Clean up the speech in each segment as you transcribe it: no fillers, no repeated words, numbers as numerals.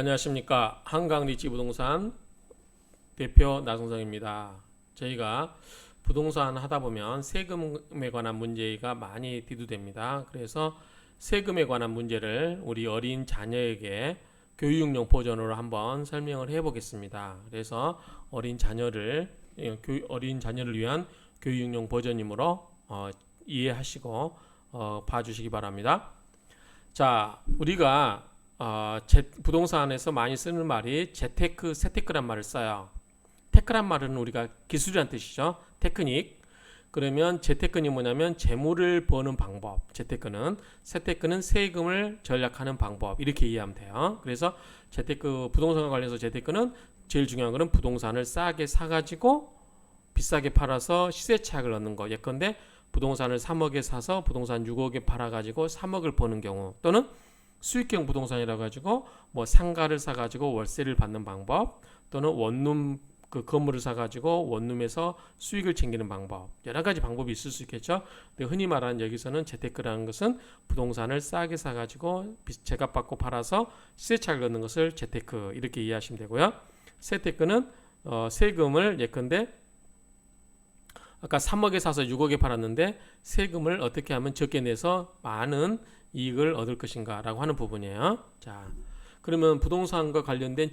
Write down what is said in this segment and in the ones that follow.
안녕하십니까. 한강리치부동산 대표 나성성입니다. 저희가 부동산 하다 보면 세금에 관한 문제가 많이 대두됩니다. 그래서 세금에 관한 문제를 우리 어린 자녀에게 교육용 버전으로 한번 설명을 해 보겠습니다. 그래서 어린 자녀를 위한 교육용 버전이므로 이해하시고 봐주시기 바랍니다. 자, 우리가 부동산에서 많이 쓰는 말이 재테크, 세테크란 말을 써요. 테크란 말은 우리가 기술이란 뜻이죠. 테크닉. 그러면 재테크는 뭐냐면 재물을 버는 방법. 재테크는, 세테크는 세금을 절약하는 방법. 이렇게 이해하면 돼요. 그래서 부동산과 관련해서 재테크는 제일 중요한 거는 부동산을 싸게 사가지고 비싸게 팔아서 시세 차익을 얻는 거. 예컨대 부동산을 3억에 사서 부동산 6억에 팔아가지고 3억을 버는 경우, 또는 수익형 부동산이라 가지고 뭐 상가를 사가지고 월세를 받는 방법, 또는 원룸 그 건물을 사가지고 원룸에서 수익을 챙기는 방법, 여러 가지 방법이 있을 수 있겠죠. 근데 흔히 말하는 여기서는 재테크라는 것은 부동산을 싸게 사가지고 제값 받고 팔아서 시세차익을 얻는 것을 재테크, 이렇게 이해하시면 되고요. 세테크는 세금을, 예컨대 아까 3억에 사서 6억에 팔았는데 세금을 어떻게 하면 적게 내서 많은 이익을 얻을 것인가 라고 하는 부분이에요. 자, 그러면 부동산과 관련된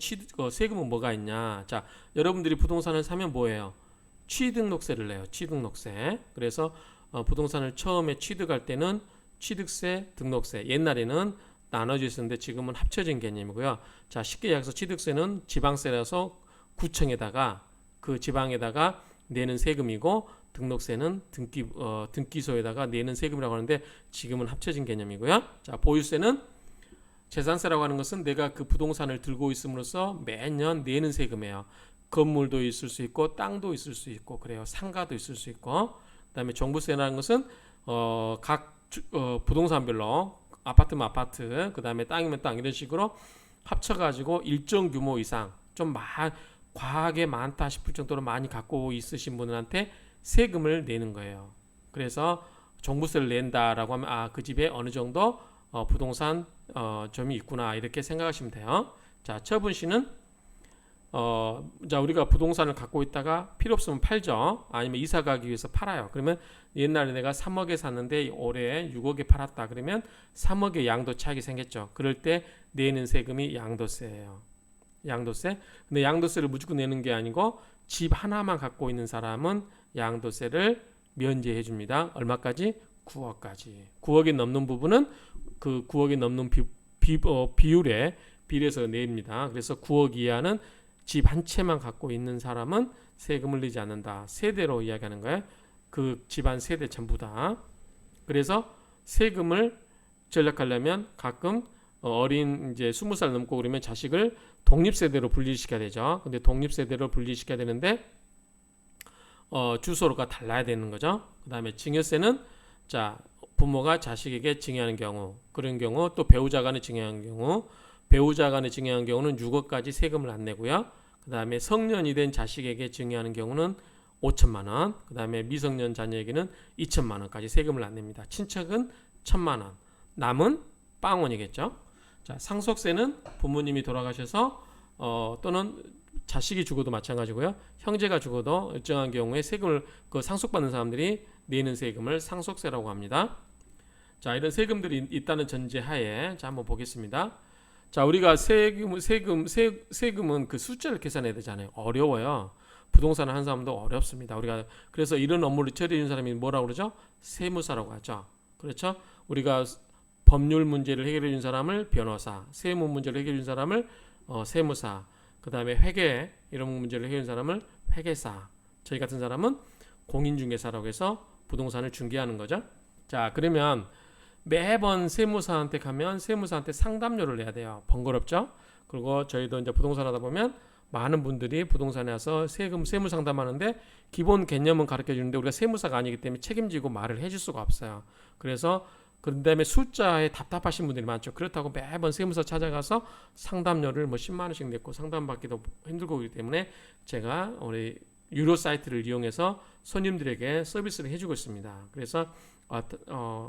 세금은 뭐가 있냐. 자, 여러분들이 부동산을 사면 뭐예요? 취등록세를 내요. 취등록세. 그래서 부동산을 처음에 취득할 때는 취득세, 등록세, 옛날에는 나눠져 있었는데 지금은 합쳐진 개념이고요. 자, 쉽게 얘기해서 취득세는 지방세라서 구청에다가, 그 지방에다가 내는 세금이고, 등록세는 등기소에다가 내는 세금이라고 하는데 지금은 합쳐진 개념이고요. 자, 보유세는, 재산세라고 하는 것은 내가 그 부동산을 들고 있음으로써 매년 내는 세금이에요. 건물도 있을 수 있고 땅도 있을 수 있고 그래요. 상가도 있을 수 있고. 그다음에 종부세라는 것은 각 부동산별로, 아파트면 아파트, 그다음에 땅이면 땅, 이런 식으로 합쳐가지고 일정 규모 이상, 좀 과하게 많다 싶을 정도로 많이 갖고 있으신 분들한테 세금을 내는 거예요. 그래서 종부세를 낸다라고 하면 그 집에 어느 정도 부동산 점이 있구나, 이렇게 생각하시면 돼요. 자, 처분시는 자, 우리가 부동산을 갖고 있다가 필요 없으면 팔죠. 아니면 이사 가기 위해서 팔아요. 그러면 옛날에 내가 3억에 샀는데 올해 6억에 팔았다. 그러면 3억의 양도 차익이 생겼죠. 그럴 때 내는 세금이 양도세예요. 양도세. 근데 양도세를 무조건 내는 게 아니고 집 하나만 갖고 있는 사람은 양도세를 면제해 줍니다. 얼마까지? 9억까지. 9억이 넘는 부분은 그 9억이 넘는 비율에 비례해서 냅니다. 그래서 9억 이하는 집 한 채만 갖고 있는 사람은 세금을 내지 않는다. 세대로 이야기하는 거예요. 그 집안 세대 전부 다. 그래서 세금을 절약하려면 가끔 어린 이제 20살 넘고 그러면 자식을 독립세대로 분리시켜야 되죠. 근데 독립세대로 분리시켜야 되는데 주소가 달라야 되는 거죠. 그 다음에 증여세는, 자, 부모가 자식에게 증여하는 경우, 그런 경우, 또 배우자 간에 증여하는 경우, 배우자 간에 증여하는 경우는 6억까지 세금을 안 내고요. 그 다음에 성년이 된 자식에게 증여하는 경우는 5천만 원, 그 다음에 미성년 자녀에게는 2천만 원까지 세금을 안 냅니다. 친척은 1천만 원, 남은 빵원이겠죠. 자, 상속세는 부모님이 돌아가셔서 또는 자식이 죽어도 마찬가지고요. 형제가 죽어도 일정한 경우에 세금을, 그 상속받는 사람들이 내는 세금을 상속세라고 합니다. 자, 이런 세금들이 있다는 전제하에, 자, 한번 보겠습니다. 자, 우리가 세금은 그 숫자를 계산해야 되잖아요. 어려워요. 부동산을 한 사람도 어렵습니다. 우리가 그래서 이런 업무를 처리해 준 사람이 뭐라고 그러죠? 세무사라고 하죠. 그렇죠? 우리가 법률 문제를 해결해 준 사람을 변호사, 세무 문제를 해결해 준 사람을 세무사, 그 다음에 회계 이런 문제를 해결해 준 사람을 회계사, 저희 같은 사람은 공인중개사라고 해서 부동산을 중개하는 거죠. 자, 그러면 매번 세무사한테 가면 세무사한테 상담료를 내야 돼요. 번거롭죠? 그리고 저희도 이제 부동산 하다 보면 많은 분들이 부동산에 와서 세무 상담하는데 기본 개념은 가르쳐 주는데 우리가 세무사가 아니기 때문에 책임지고 말을 해줄 수가 없어요. 그래서 그 다음에 숫자에 답답하신 분들이 많죠. 그렇다고 매번 세무사 찾아가서 상담료를 뭐 10만 원씩 냈고 상담받기도 힘들고 그렇기 때문에 제가 우리 유료 사이트를 이용해서 손님들에게 서비스를 해주고 있습니다. 그래서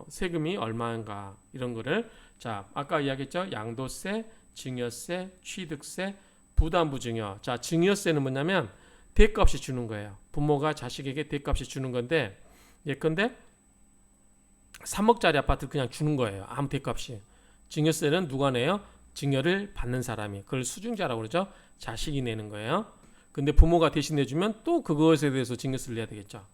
세금이 얼마인가 이런 거를, 자, 아까 이야기했죠. 양도세, 증여세, 취득세, 부담부 증여. 자, 증여세는 뭐냐면 대가없이 주는 거예요. 부모가 자식에게 대가없이 주는 건데, 예컨대 3억짜리 아파트 그냥 주는 거예요. 아무 대가없이. 증여세는 누가 내요? 증여를 받는 사람이. 그걸 수증자라고 그러죠. 자식이 내는 거예요. 근데 부모가 대신 내주면 또 그것에 대해서 증여세를 내야 되겠죠.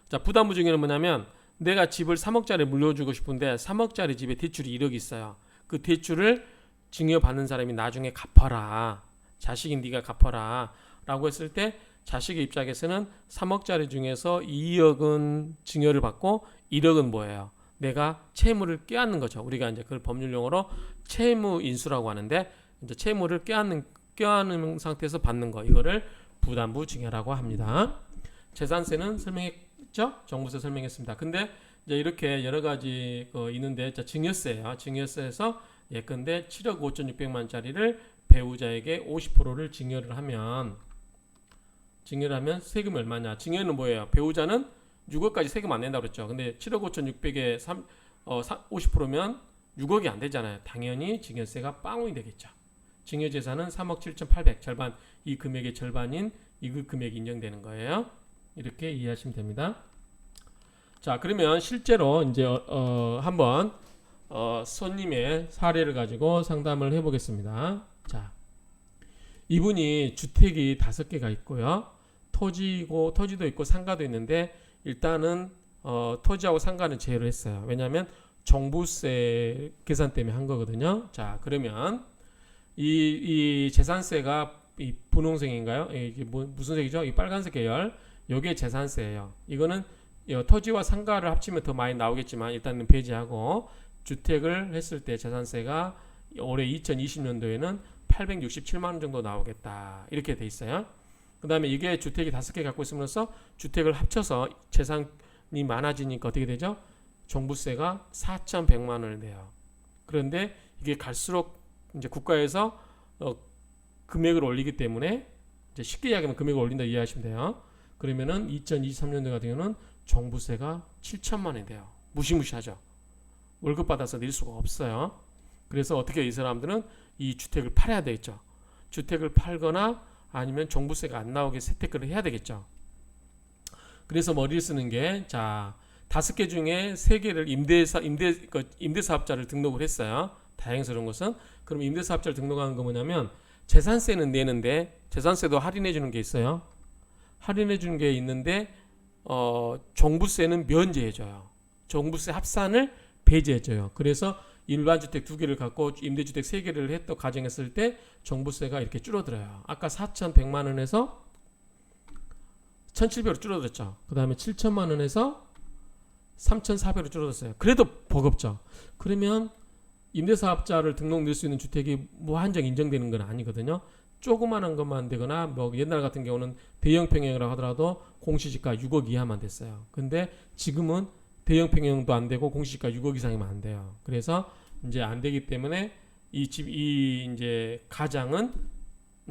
자, 부담부 증여는 뭐냐면 내가 집을 3억짜리 물려주고 싶은데 3억짜리 집에 대출이 1억이 있어요. 그 대출을 증여받는 사람이 나중에 갚아라. 자식인 네가 갚아라. 라고 했을 때 자식의 입장에서는 3억짜리 중에서 2억은 증여를 받고 1억은 뭐예요? 내가 채무를 껴안는 거죠. 우리가 이제 그걸 법률 용어로 채무 인수라고 하는데, 이제 채무를 껴안는 상태에서 받는 거, 이거를 부담부 증여라고 합니다. 재산세는 설명했죠? 종부세 설명했습니다. 근데 이제 이렇게 여러 가지 있는데, 자, 증여세예요. 증여세에서 예컨대 7억 5,600만짜리를 배우자에게 50%를 증여를 하면 세금이 얼마냐? 증여는 뭐예요? 배우자는 6억까지 세금 안 낸다고 그랬죠. 근데 7억 5,600에 50%면 6억이 안 되잖아요. 당연히 증여세가 빵원이 되겠죠. 증여재산은 3억 7,800, 절반, 이 금액의 절반인 이그 금액이 인정되는 거예요. 이렇게 이해하시면 됩니다. 자, 그러면 실제로 이제 한번 손님의 사례를 가지고 상담을 해보겠습니다. 자, 이분이 주택이 5개가 있고요. 토지도 있고 상가도 있는데, 일단은 토지하고 상가는 제외를 했어요. 왜냐하면 종부세 계산 때문에 한 거거든요. 자, 그러면 이 재산세가 이 분홍색인가요? 이게 무슨 색이죠? 이 빨간색 계열. 요게 재산세예요. 이거는 토지와 상가를 합치면 더 많이 나오겠지만 일단은 배제하고, 주택을 했을 때 재산세가 올해 2020년도에는 867만 원 정도 나오겠다. 이렇게 돼 있어요. 그 다음에 이게 주택이 5개 갖고 있으면서 주택을 합쳐서 재산이 많아지니까 어떻게 되죠? 종부세가 4,100만 원을 내요. 그런데 이게 갈수록 이제 국가에서 금액을 올리기 때문에, 이제 쉽게 이야기하면 금액을 올린다 이해하시면 돼요. 그러면은 2023년도 같은 경우는 종부세가 7천만 원이 돼요. 무시무시하죠. 월급 받아서 낼 수가 없어요. 그래서 어떻게 이 사람들은 이 주택을 팔아야 되겠죠. 주택을 팔거나 아니면 종부세가 안 나오게 세테크를 해야 되겠죠. 그래서 머리를 쓰는 게, 자, 5개 중에 3개를 임대사업자를 등록을 했어요. 다행스러운 것은, 그럼 임대사업자를 등록하는 거 뭐냐면 재산세는 내는데, 재산세도 할인해 주는 게 있어요. 할인해 주는 게 있는데 종부세는 면제해 줘요. 종부세 합산을 배제해 줘요. 그래서 일반 주택 2개를 갖고 임대주택 3개를 했던 가정했을 때 종부세가 이렇게 줄어들어요. 아까 4,100만 원에서 1,700으로 줄어들었죠. 그 다음에 7천만 원에서 3,400으로 줄어들었어요. 그래도 버겁죠. 그러면 임대사업자를 등록 낼 수 있는 주택이 무한정 인정되는 건 아니거든요. 조그마한 것만 되거나, 뭐 옛날 같은 경우는 대형 평형이라고 하더라도 공시지가 6억 이하만 됐어요. 근데 지금은 대형 평형도 안 되고 공시지가 6억 이상이면 안 돼요. 그래서 이제 안 되기 때문에 이제 가장은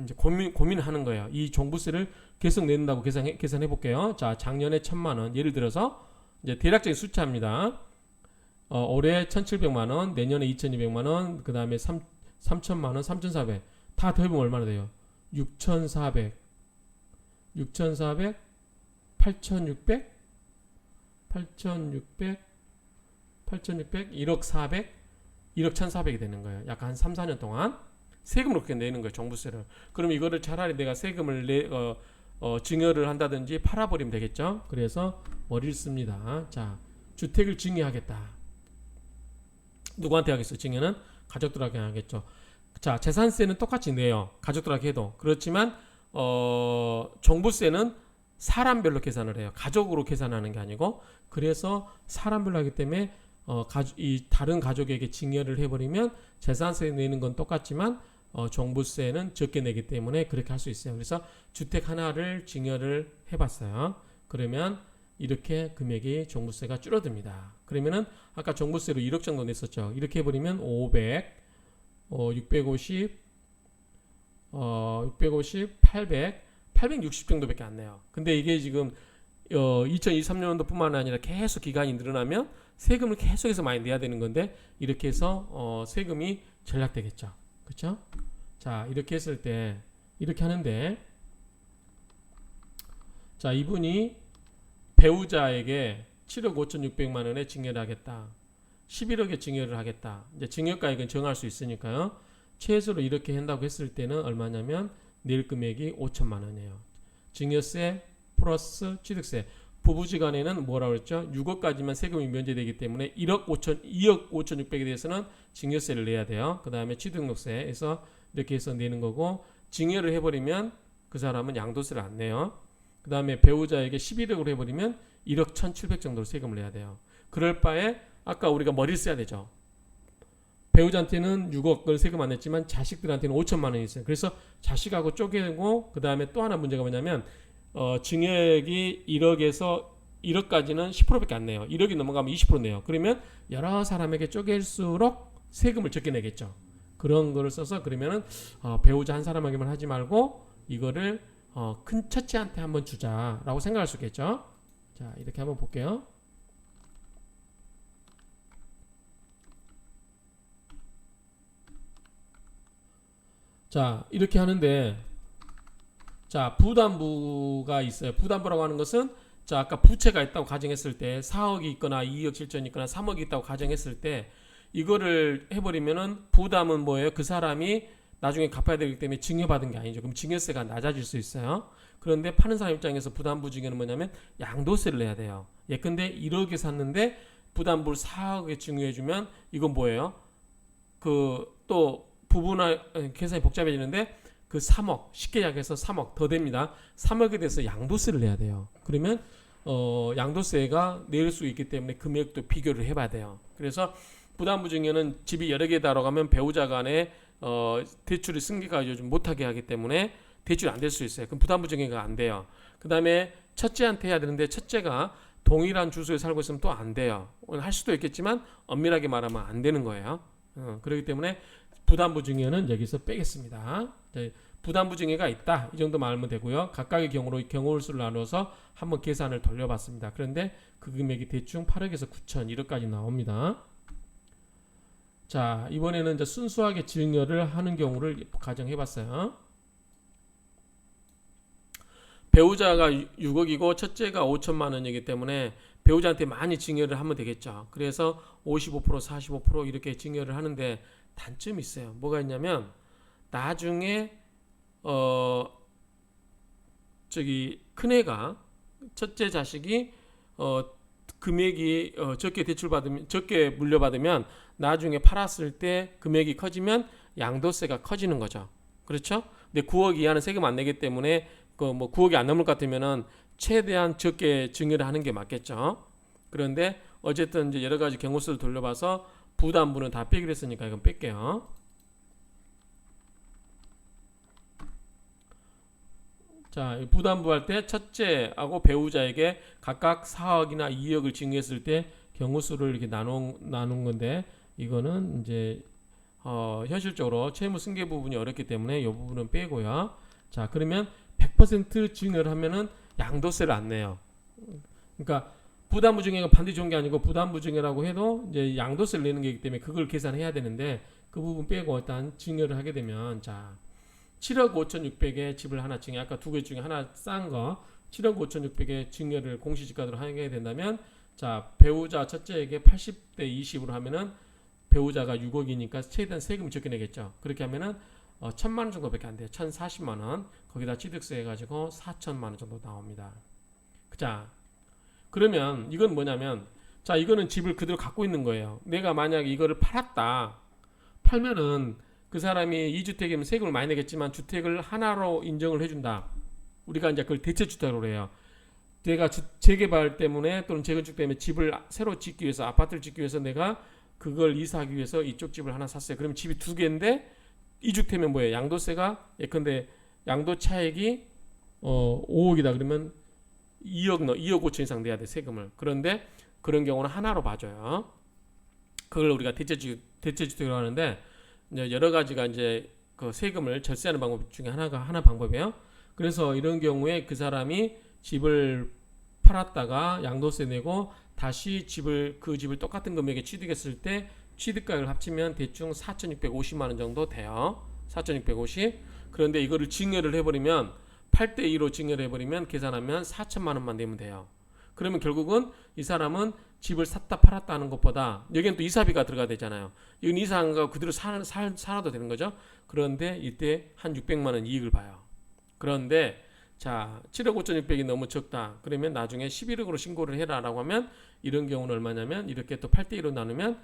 이제 고민하는 거예요. 이 종부세를 계속 낸다고 계산해 볼게요. 자, 작년에 1,000만 원, 예를 들어서 이제 대략적인 숫자입니다. 올해 1,700만 원, 내년에 2,200만 원, 그 다음에 3,000만 원, 3,400. 다 더해보면 얼마나 돼요? 6,400, 8,600, 1억 400, 1억 1,400이 되는 거예요. 약 한 3, 4년 동안 세금을 그렇게 내는 거예요. 종부세를. 그럼 이거를 차라리 내가 세금을 증여를 한다든지 팔아버리면 되겠죠. 그래서 머리를 씁니다. 자, 주택을 증여하겠다. 누구한테 하겠어요? 증여는 가족들에게 하겠죠. 자, 재산세는 똑같이 내요. 가족들에게 해도. 그렇지만 종부세는 사람별로 계산을 해요. 가족으로 계산하는 게 아니고. 그래서 사람별로 하기 때문에 이 다른 가족에게 증여를 해버리면 재산세 내는 건 똑같지만 종부세는 적게 내기 때문에 그렇게 할 수 있어요. 그래서 주택 하나를 증여를 해봤어요. 그러면 이렇게 금액이 종부세가 줄어듭니다. 그러면은 아까 종부세로 1억 정도 냈었죠. 이렇게 해버리면 500, 650, 860 정도밖에 안 내요. 근데 이게 지금 2023년도 뿐만 아니라 계속 기간이 늘어나면 세금을 계속해서 많이 내야 되는 건데, 이렇게 해서 세금이 절약되겠죠. 그쵸? 자, 이렇게 했을 때 이렇게 하는데, 자, 이분이 배우자에게 7억 5,600만 원에 증여를 하겠다. 11억에 증여를 하겠다. 이제 증여가액은 정할 수 있으니까요. 최소로 이렇게 한다고 했을 때는 얼마냐면 낼 금액이 5천만 원이에요. 증여세 플러스 취득세. 부부지간에는 뭐라고 했죠? 6억까지만 세금이 면제되기 때문에 2억 5,600에 대해서는 증여세를 내야 돼요. 그 다음에 취득세에서 이렇게 해서 내는 거고, 증여를 해버리면 그 사람은 양도세를 안 내요. 그 다음에 배우자에게 11억으로 해버리면 1억 1,700 정도로 세금을 내야 돼요. 그럴 바에 아까 우리가 머리를 써야 되죠. 배우자한테는 6억을 세금 안 냈지만 자식들한테는 5천만 원이 있어요. 그래서 자식하고 쪼개고, 그 다음에 또 하나 문제가 뭐냐면 증여액이 1억에서 1억까지는 10%밖에 안 내요. 1억이 넘어가면 20% 내요. 그러면 여러 사람에게 쪼갤수록 세금을 적게 내겠죠. 그런 거를 써서 그러면은 배우자 한 사람에게만 하지 말고 이거를 큰 첫째한테 한번 주자라고 생각할 수 있겠죠. 자, 이렇게 한번 볼게요. 자, 이렇게 하는데, 자, 부담부가 있어요. 부담부라고 하는 것은, 자, 아까 부채가 있다고 가정했을 때 4억이 있거나 2억 실전이 있거나 3억이 있다고 가정했을 때 이거를 해버리면은 부담은 뭐예요? 그 사람이 나중에 갚아야 되기 때문에 증여받은 게 아니죠. 그럼 증여세가 낮아질 수 있어요. 그런데 파는 사람 입장에서 부담부 증여는 뭐냐면 양도세를 내야 돼요. 예컨대 1억에 샀는데 부담부를 4억에 증여해주면 이건 뭐예요? 또 부분화 계산이 복잡해지는데 그 3억, 쉽게 이야기해서 3억 더 됩니다. 3억에 대해서 양도세를 내야 돼요. 그러면 양도세가 낼 수 있기 때문에 금액도 비교를 해봐야 돼요. 그래서 부담부 증여는 집이 여러 개 들어가면 배우자 간에 대출이 승계가 요즘 못하게 하기 때문에 대출이 안 될 수 있어요. 그럼 부담부 증여가 안 돼요. 그 다음에 첫째한테 해야 되는데 첫째가 동일한 주소에 살고 있으면 또 안 돼요. 할 수도 있겠지만 엄밀하게 말하면 안 되는 거예요. 그렇기 때문에 부담부 증여는 여기서 빼겠습니다. 부담부 증여가 있다, 이 정도 말하면 되고요. 각각의 경우로 경우를 수를 나눠서 한번 계산을 돌려봤습니다. 그런데 그 금액이 대충 8억에서 9천 1억까지 나옵니다. 자, 이번에는 이제 순수하게 증여를 하는 경우를 가정해봤어요. 배우자가 6억이고 첫째가 5천만 원이기 때문에 배우자한테 많이 증여를 하면 되겠죠. 그래서 55%, 45% 이렇게 증여를 하는데 단점이 있어요. 뭐가 있냐면 나중에 큰애가 첫째 자식이 금액이 적게 대출받으면 적게 물려받으면 나중에 팔았을 때 금액이 커지면 양도세가 커지는 거죠. 그렇죠? 근데 9억 이하는 세금 안 내기 때문에 뭐 9억이 안 넘을 것 같으면은 최대한 적게 증여를 하는 게 맞겠죠. 그런데 어쨌든 이제 여러 가지 경우수를 돌려봐서 부담부는 다 빼기로 했으니까 이건 뺄게요. 자, 부담부 할 때 첫째하고 배우자에게 각각 4억이나 2억을 증여했을 때 경우수를 이렇게 나눈 건데 이거는 이제 현실적으로 채무 승계 부분이 어렵기 때문에 이 부분은 빼고요. 자, 그러면 100% 증여를 하면은 양도세를 안 내요. 그러니까 부담부 증여가 반드시 좋은 게 아니고 부담부 증여라고 해도 이제 양도세를 내는 게이기 때문에 그걸 계산해야 되는데 그 부분 빼고 일단 증여를 하게 되면, 자, 7억 5,600에 집을 하나 증여, 아까 두 개 중에 하나 싼 거 7억 5,600에 증여를 공시지가로 하게 된다면, 자, 배우자 첫째에게 80대 20으로 하면은 배우자가 6억이니까 최대한 세금을 적게 내겠죠. 그렇게 하면은 1,000만 원 정도밖에 안 돼요. 1,040만 원. 거기다 취득세 해가지고 4천만 원 정도 나옵니다. 자, 그러면 이건 뭐냐면, 자, 이거는 집을 그대로 갖고 있는 거예요. 내가 만약에 이거를 팔면은 그 사람이 2주택이면 세금을 많이 내겠지만 주택을 하나로 인정을 해준다. 우리가 이제 그걸 대체주택으로 해요. 내가 재개발 때문에 또는 재건축 때문에 집을 새로 짓기 위해서, 아파트를 짓기 위해서 내가 그걸 이사하기 위해서 이쪽 집을 하나 샀어요. 그럼 집이 두 개인데 이주택이면 뭐예요? 양도세가 예컨대 양도 차액이 5억이다 그러면 2억 5천 이상 내야 돼, 세금을. 그런데 그런 경우는 하나로 봐줘요. 그걸 우리가 대체주택이라고 하는데, 이제 여러 가지가 이제 그 세금을 절세하는 방법 중에 하나 방법이에요. 그래서 이런 경우에 그 사람이 집을 팔았다가 양도세 내고 다시 그 집을 똑같은 금액에 취득했을 때 취득가액을 합치면 대충 4,650만 원 정도 돼요. 4,650. 그런데 이거를 증여를 해버리면 8대 2로 증여를 해버리면 계산하면 4천만 원만 내면 돼요. 그러면 결국은 이 사람은 집을 샀다 팔았다 하는 것보다 여기는 또 이사비가 들어가야 되잖아요. 이건 이사한 거 그대로 살아도 되는 거죠. 그런데 이때 한 600만 원 이익을 봐요. 그런데 자 7억 5,600이 너무 적다. 그러면 나중에 11억으로 신고를 해라라고 하면 이런 경우는 얼마냐면 이렇게 또 8대 2로 나누면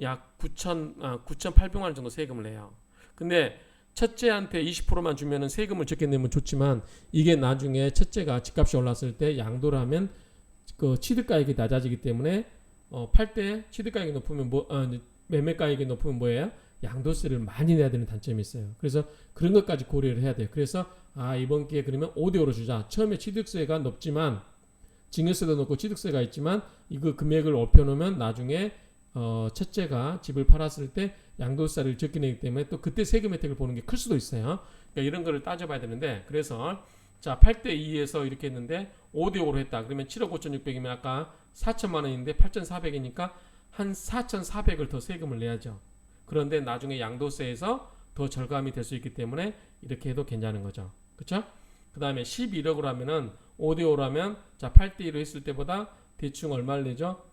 약 9,800만 원 정도 세금을 내요. 근데 첫째한테 20%만 주면은 세금을 적게 내면 좋지만 이게 나중에 첫째가 집값이 올랐을 때 양도를 하면 그 취득가액이 낮아지기 때문에 8대 취득가액이 높으면 매매가액이 높으면 뭐예요? 양도세를 많이 내야 되는 단점이 있어요. 그래서 그런 것까지 고려를 해야 돼요. 그래서 이번 기회에 그러면 5대5로 주자. 처음에 취득세가 높지만 증여세도 높고 취득세가 있지만 이거 금액을 엎혀놓으면 나중에 첫째가 집을 팔았을 때 양도세를 적게 내기 때문에 또 그때 세금 혜택을 보는 게 클 수도 있어요. 그러니까 이런 거를 따져봐야 되는데 그래서 자 8대 2에서 이렇게 했는데 5대 5로 했다. 그러면 7억 5,600이면 아까 4천만 원인데 8,400이니까 한 4,400을 더 세금을 내야죠. 그런데 나중에 양도세에서 더 절감이 될 수 있기 때문에 이렇게 해도 괜찮은 거죠. 그렇죠? 그 다음에 11억으로 하면은 5대 5로 하면 자 8대 2로 했을 때보다 대충 얼마를 내죠?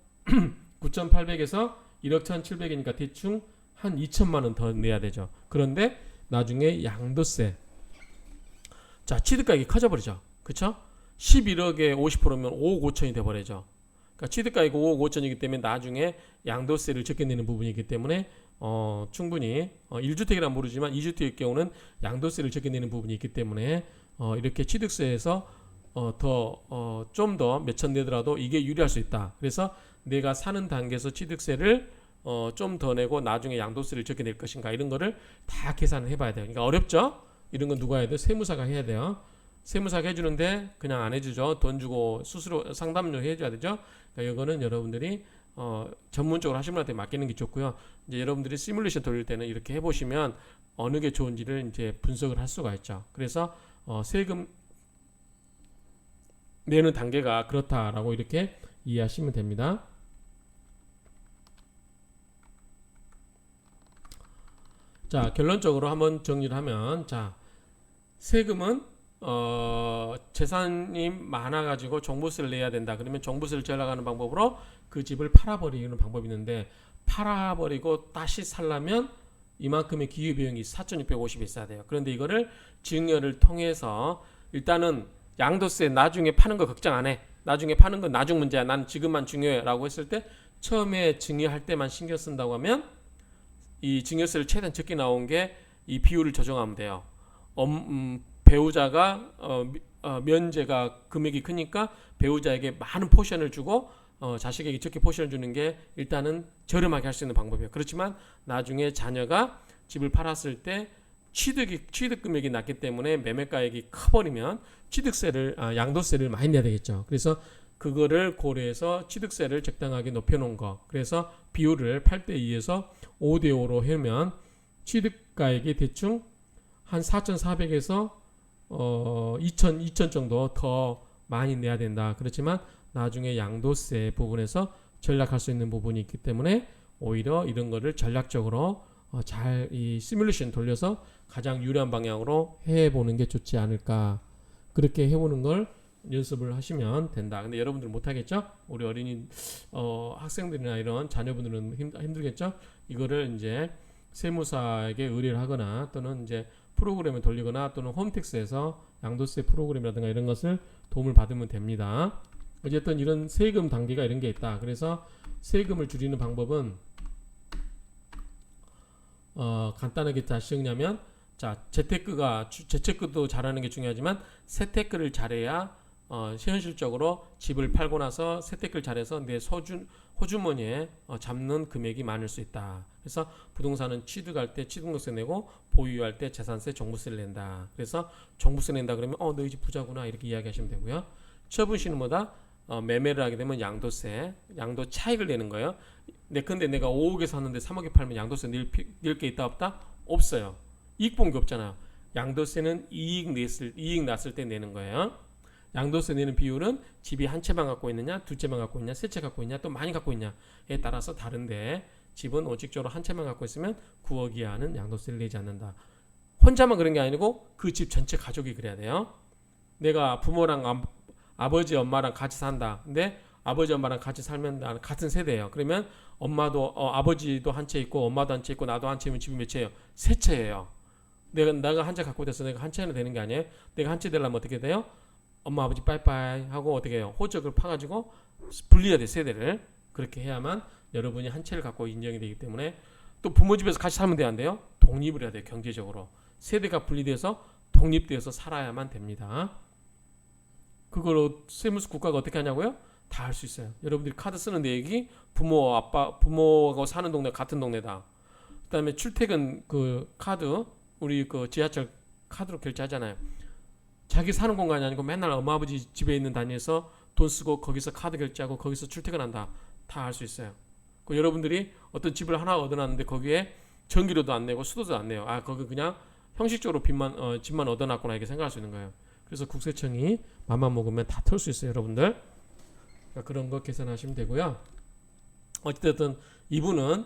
9,800에서 1억 1,700이니까 대충 한 2천만 원 더 내야 되죠. 그런데 나중에 양도세 자 취득가액이 커져버리죠. 그쵸? 11억에 50%면 5억 5천이 돼버리죠. 그러니까 취득가액이 5억 5천이기 때문에 나중에 양도세를 적게 내는 부분이기 때문에 충분히 1주택이란 모르지만 2주택의 경우는 양도세를 적게 내는 부분이 있기 때문에 이렇게 취득세에서 좀 더 몇천 내더라도 이게 유리할 수 있다. 그래서 내가 사는 단계에서 취득세를 좀 더 내고 나중에 양도세를 적게 낼 것인가 이런 거를 다 계산을 해봐야 돼요. 그러니까 어렵죠? 이런 건 누가 해야 돼요? 세무사가 해야 돼요. 세무사가 해주는데 그냥 안 해주죠. 돈 주고 스스로 상담료 해줘야 되죠. 그러니까 이거는 여러분들이 전문적으로 하시는 분한테 맡기는 게 좋고요. 이제 여러분들이 시뮬레이션 돌릴 때는 이렇게 해보시면 어느 게 좋은지를 이제 분석을 할 수가 있죠. 그래서 세금 내는 단계가 그렇다라고 이렇게 이해하시면 됩니다. 자 결론적으로 한번 정리를 하면 자 세금은 재산이 많아가지고 종부세를 내야 된다. 그러면 종부세를 절약하는 방법으로 그 집을 팔아버리는 방법이 있는데 팔아버리고 다시 살려면 이만큼의 기회비용이 4,650이 있어야 돼요. 그런데 이거를 증여를 통해서 일단은 양도세 나중에 파는 거 걱정 안 해. 나중에 파는 건 나중 문제야. 난 지금만 중요해 라고 했을 때 처음에 증여할 때만 신경 쓴다고 하면 이 증여세를 최대한 적게 나온 게 이 비율을 조정하면 돼요. 배우자가 면제가 금액이 크니까 배우자에게 많은 포션을 주고 자식에게 적게 포션을 주는 게 일단은 저렴하게 할 수 있는 방법이에요. 그렇지만 나중에 자녀가 집을 팔았을 때 취득 금액이 낮기 때문에 매매가액이 커버리면 양도세를 많이 내야 되겠죠. 그래서 그거를 고려해서 취득세를 적당하게 높여놓은 거. 그래서 비율을 8대 2에서 5대 5로 하면 취득가액이 대충 한 4,400에서 2,000 정도 더 많이 내야 된다. 그렇지만 나중에 양도세 부분에서 전략할 수 있는 부분이 있기 때문에 오히려 이런 거를 전략적으로 잘 이 시뮬레이션 돌려서 가장 유리한 방향으로 해보는 게 좋지 않을까. 그렇게 해보는 걸 연습을 하시면 된다. 근데 여러분들 못하겠죠? 우리 어린이 학생들이나 이런 자녀분들은 힘들겠죠? 이거를 이제 세무사에게 의뢰를 하거나 또는 이제 프로그램을 돌리거나 또는 홈택스에서 양도세 프로그램이라든가 이런 것을 도움을 받으면 됩니다. 어쨌든 이런 세금 단계가 이런 게 있다. 그래서 세금을 줄이는 방법은 간단하게 다시 정리하면 자 재테크도 잘하는 게 중요하지만 세테크를 잘해야 현실적으로 집을 팔고 나서 세테크를 잘해서 내 호주머니에 잡는 금액이 많을 수 있다. 그래서 부동산은 취득할 때 취득세 내고 보유할 때 재산세 종부세를 낸다. 그래서 종부세 낸다 그러면 너희 집 부자구나 이렇게 이야기하시면 되고요. 처분시는 뭐다? 매매를 하게 되면 양도 차익을 내는 거예요. 근데 내가 5억에 샀는데 3억에 팔면 양도세 낼 게 있다 없다? 없어요. 이익 본 게 없잖아요. 양도세는 이익 났을 때 내는 거예요. 양도세 내는 비율은 집이 한 채만 갖고 있느냐, 두 채만 갖고 있냐, 세 채 갖고 있냐, 또 많이 갖고 있냐에 따라서 다른데 집은 원칙적으로 한 채만 갖고 있으면 9억 이하는 양도세를 내지 않는다. 혼자만 그런 게 아니고 그 집 전체 가족이 그래야 돼요. 내가 부모랑 아버지 엄마랑 같이 산다. 근데 아버지 엄마랑 같이 살면 같은 세대예요. 그러면 엄마도 아버지도 한 채 있고 엄마도 한 채 있고 나도 한 채면 집이 몇 채예요? 세 채예요. 내가 한 채 갖고 있어서 내가 한 채는 되는 게 아니에요. 내가 한 채 되려면 어떻게 돼요? 엄마 아버지 빠이빠이 하고 어떻게 해요? 호적을 파가지고 분리해야 돼, 세대를. 그렇게 해야만 여러분이 한 채를 갖고 인정이 되기 때문에 또 부모 집에서 같이 살면 돼야 안 돼요? 독립을 해야 돼요, 경제적으로. 세대가 분리돼서 독립되어서 살아야만 됩니다. 그걸 세무서 국가가 어떻게 하냐고요? 다 할 수 있어요. 여러분들이 카드 쓰는 내역이 부모하고 사는 동네 같은 동네다. 그다음에 출퇴근 그 카드 우리 그 지하철 카드로 결제하잖아요. 자기 사는 공간이 아니고 맨날 엄마 아버지 집에 있는 단위에서 돈 쓰고 거기서 카드 결제하고 거기서 출퇴근한다. 다 할 수 있어요. 그 여러분들이 어떤 집을 하나 얻어놨는데 거기에 전기료도 안 내고 수도도 안 내요. 거기 그냥 형식적으로 집만 얻어놨구나 이렇게 생각할 수 있는 거예요. 그래서 국세청이 맘만 먹으면 다 털 수 있어요, 여러분들. 그러니까 그런 거 계산하시면 되고요. 어쨌든 이분은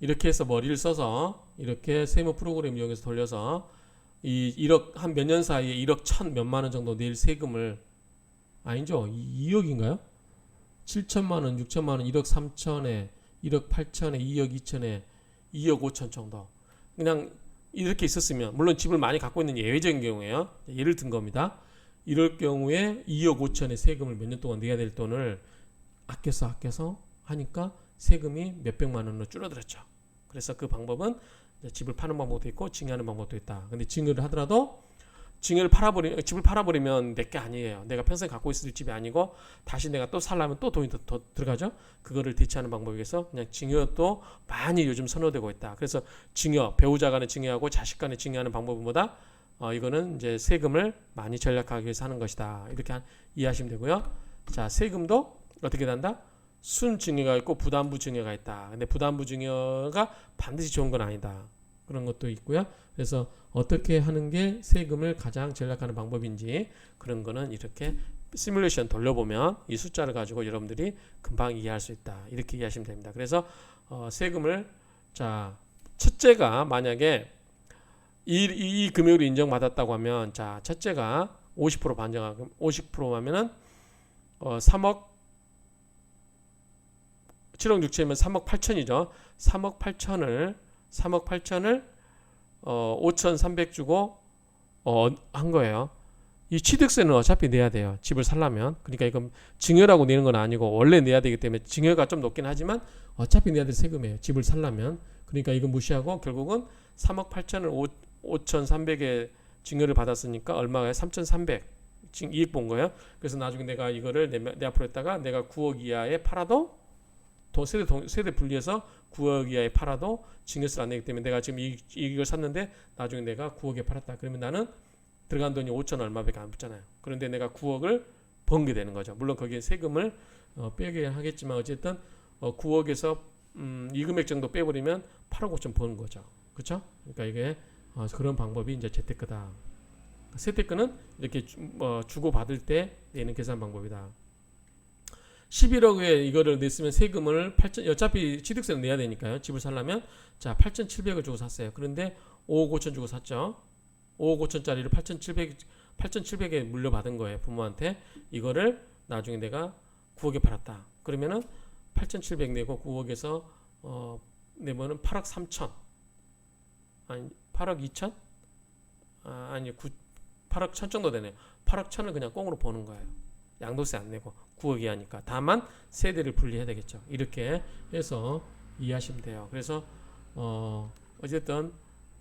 이렇게 해서 머리를 써서 이렇게 세무 프로그램 이용해서 돌려서 이 1억 한 몇 년 사이에 1억 1천 몇만 원 정도 낼 세금을 아니죠? 2억인가요? 7천만 원, 6천만 원, 1억 3천에 1억 8천에 2억 2천에 2억 5천 정도. 그냥 이렇게 있었으면 물론 집을 많이 갖고 있는 예외적인 경우에요. 예를 든 겁니다. 이럴 경우에 2억 5천의 세금을 몇 년 동안 내야 될 돈을 아껴서 하니까 세금이 몇백만 원으로 줄어들었죠. 그래서 그 방법은 집을 파는 방법도 있고 증여하는 방법도 있다. 근데 증여를 하더라도 집을 팔아버리면 내 게 아니에요. 내가 평생 갖고 있을 집이 아니고 다시 내가 또 살려면 또 돈이 더 들어가죠. 그거를 대체하는 방법에 의해서 그냥 증여도 많이 요즘 선호되고 있다. 그래서 배우자 간에 증여하고 자식 간에 증여하는 방법보다 이거는 이제 세금을 많이 절약하기 위해서 하는 것이다. 이렇게 이해하시면 되고요. 자, 세금도 어떻게 된다? 순증여가 있고 부담부 증여가 있다. 근데 부담부 증여가 반드시 좋은 건 아니다. 그런 것도 있고요. 그래서 어떻게 하는 게 세금을 가장 절약하는 방법인지 그런 거는 이렇게 시뮬레이션 돌려보면 이 숫자를 가지고 여러분들이 금방 이해할 수 있다. 이렇게 이해하시면 됩니다. 그래서 세금을 첫째가 만약에 이 금액으로 인정받았다고 하면 첫째가 50% 반정하면 50%하면은 3억 7억 6천이면 3억 8천이죠. 3억 8천을 5,300 주고 한 거예요. 이 취득세는 어차피 내야 돼요. 집을 살려면. 그러니까 이건 증여라고 내는 건 아니고 원래 내야 되기 때문에 증여가 좀 높긴 하지만 어차피 내야 될 세금이에요. 집을 살려면. 그러니까 이거 무시하고 결국은 3억 8천을 5,300에 증여를 받았으니까 얼마가요? 3,300 지금 이익 본 거예요. 그래서 나중에 내가 이거를 내 앞으로 했다가 내가 9억 이하에 팔아도 세대 분리해서 9억 이하에 팔아도 증여세를 안 내기 때문에 내가 지금 이걸 샀는데 나중에 내가 9억에 팔았다. 그러면 나는 들어간 돈이 5천 얼마밖에 안 붙잖아요. 그런데 내가 9억을 번 게 되는 거죠. 물론 거기에 세금을 빼게 하겠지만 어쨌든 9억에서 이 금액 정도 빼버리면 8억 5천 버는 거죠. 그렇죠? 그러니까 이게 그런 방법이 이제 재테크다. 세테크는 이렇게 주고 받을 때 내는 계산 방법이다. 11억에 이거를 냈으면 세금을 어차피 취득세는 내야 되니까요. 집을 살려면 8,700을 주고 샀어요. 그런데 5억 5천 주고 샀죠. 5억 5천짜리를 8,700에 물려받은 거예요. 부모한테. 이거를 나중에 내가 9억에 팔았다. 그러면은 8,700 내고 9억에서 내면은 8억 3천. 아니 8억 2천? 아니 8억 1천 정도 되네요. 8억 1천을 그냥 꽁으로 버는 거예요. 양도세 안 내고 9억 이하니까. 다만 세대를 분리해야 되겠죠. 이렇게 해서 이해하시면 돼요. 그래서 어쨌든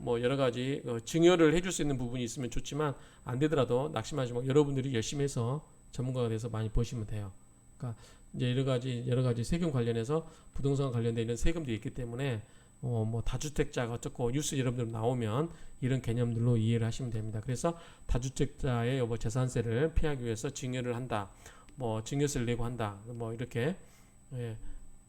여러 가지 증여를 해줄 수 있는 부분이 있으면 좋지만 안 되더라도 낙심하지 말고 여러분들이 열심히 해서 전문가가 돼서 많이 버시면 돼요. 그러니까 이제 여러 가지 세금 관련해서 부동산 관련된 이런 세금도 있기 때문에 다주택자가 어쩌고 뉴스 여러분들 나오면 이런 개념들로 이해를 하시면 됩니다. 그래서 다주택자의 재산세를 피하기 위해서 증여를 한다, 증여세를 내고 한다, 이렇게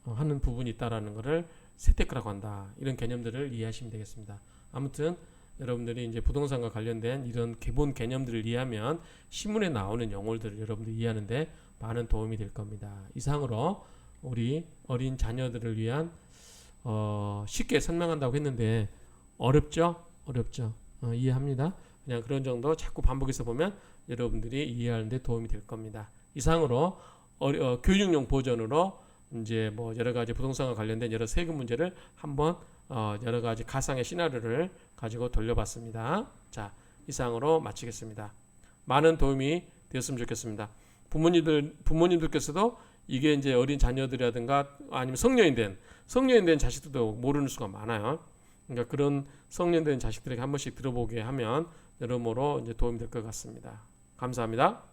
하는 부분이 있다라는 것을 세테크라고 한다. 이런 개념들을 이해하시면 되겠습니다. 아무튼 여러분들이 이제 부동산과 관련된 이런 기본 개념들을 이해하면 신문에 나오는 용어들을 여러분들이 이해하는데 많은 도움이 될 겁니다. 이상으로 우리 어린 자녀들을 위한 쉽게 설명한다고 했는데 어렵죠? 어렵죠. 이해합니다. 그냥 그런 정도 자꾸 반복해서 보면 여러분들이 이해하는 데 도움이 될 겁니다. 이상으로 교육용 버전으로 이제 뭐 여러 가지 부동산과 관련된 여러 세금 문제를 한번 여러 가지 가상의 시나리오를 가지고 돌려봤습니다. 자, 이상으로 마치겠습니다. 많은 도움이 되었으면 좋겠습니다. 부모님들께서도 이게 이제 어린 자녀들이라든가 아니면 성년이 된 자식들도 모르는 수가 많아요. 그러니까 그런 성년 된 자식들에게 한 번씩 들어보게 하면 여러모로 이제 도움이 될 것 같습니다. 감사합니다.